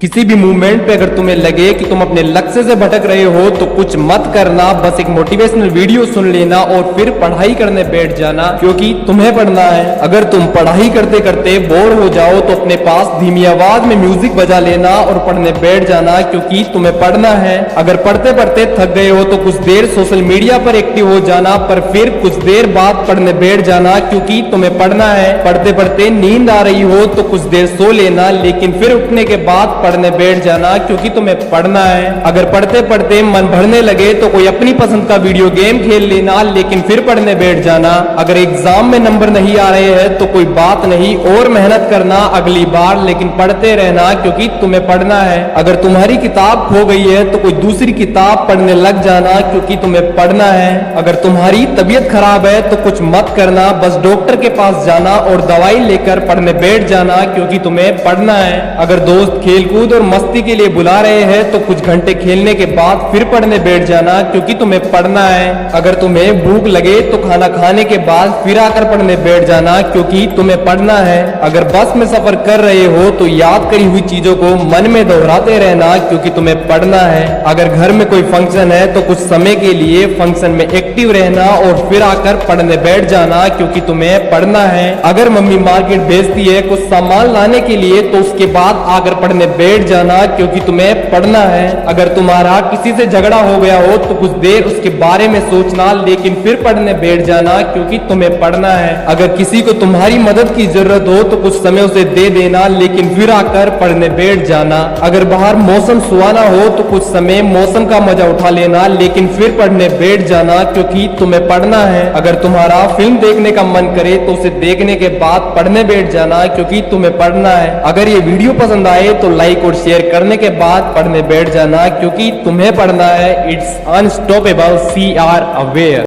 किसी भी मूवमेंट पे अगर तुम्हें लगे कि तुम अपने लक्ष्य से भटक रहे हो तो कुछ मत करना, बस एक मोटिवेशनल वीडियो सुन लेना और फिर पढ़ाई करने बैठ जाना, क्योंकि तुम्हें पढ़ना है। अगर तुम पढ़ाई करते करते बोर हो जाओ तो अपने पास धीमी आवाज में म्यूजिक बजा लेना और पढ़ने बैठ जाना, क्योंकि तुम्हें पढ़ना है। अगर पढ़ते पढ़ते थक गए हो तो कुछ देर सोशल मीडिया पर एक्टिव हो जाना, पर फिर कुछ देर बाद पढ़ने बैठ जाना, क्योंकि तुम्हें पढ़ना है। पढ़ते पढ़ते नींद आ रही हो तो कुछ देर सो लेना, लेकिन फिर उठने के बाद पढ़ने बैठ जाना, क्योंकि तुम्हें पढ़ना है। अगर पढ़ते पढ़ते मन भरने लगे तो कोई अपनी पसंद का वीडियो गेम खेल लेना, लेकिन फिर पढ़ने बैठ जाना। अगर एग्जाम में नंबर नहीं आ रहे हैं तो कोई बात नहीं, और मेहनत करना अगली बार, लेकिन पढ़ते रहना, क्योंकि तुम्हें पढ़ना है। अगर तुम्हारी किताब खो गई है तो कोई दूसरी किताब पढ़ने लग जाना, क्योंकि तुम्हें पढ़ना है। अगर तुम्हारी तबीयत खराब है तो कुछ मत करना, बस डॉक्टर के पास जाना और दवाई लेकर पढ़ने बैठ जाना, क्योंकि तुम्हें पढ़ना है। अगर दोस्त खेलकूद और मस्ती के लिए बुला रहे हैं तो कुछ घंटे खेलने के बाद फिर पढ़ने बैठ जाना, क्योंकि तुम्हें पढ़ना है। अगर तुम्हें भूख लगे तो खाना खाने के बाद फिर आकर पढ़ने बैठ जाना, क्योंकि तुम्हें पढ़ना है। अगर बस में सफर कर रहे हो तो याद करी हुई चीजों को मन में दोहराते रहना, क्योंकि तुम्हें पढ़ना है। अगर घर में कोई फंक्शन है तो कुछ समय के लिए फंक्शन में एक्टिव रहना और फिर आकर पढ़ने बैठ जाना, क्योंकि तुम्हें पढ़ना है। अगर मम्मी मार्केट भेजती है कुछ सामान लाने के लिए तो उसके बाद आकर पढ़ने बैठ जाना, क्योंकि तुम्हें पढ़ना है। अगर तुम्हारा किसी से झगड़ा हो गया हो तो कुछ देर उसके बारे में सोचना, लेकिन फिर पढ़ने बैठ जाना, क्योंकि तुम्हें पढ़ना है। अगर किसी को तुम्हारी मदद की जरूरत हो तो कुछ समय उसे दे देना, लेकिन फिर आकर पढ़ने बैठ जाना। अगर बाहर मौसम सुहाना हो तो कुछ समय मौसम का मजा उठा लेना, लेकिन फिर पढ़ने बैठ जाना, क्योंकि तुम्हें पढ़ना है। अगर तुम्हारा फिल्म देखने का मन करे तो उसे देखने के बाद पढ़ने बैठ जाना, क्योंकि तुम्हें पढ़ना है। अगर ये वीडियो पसंद आए तो लाइक और शेयर करने के बाद पढ़ने बैठ जाना, क्योंकि तुम्हें पढ़ना है। It's unstoppable, see are aware.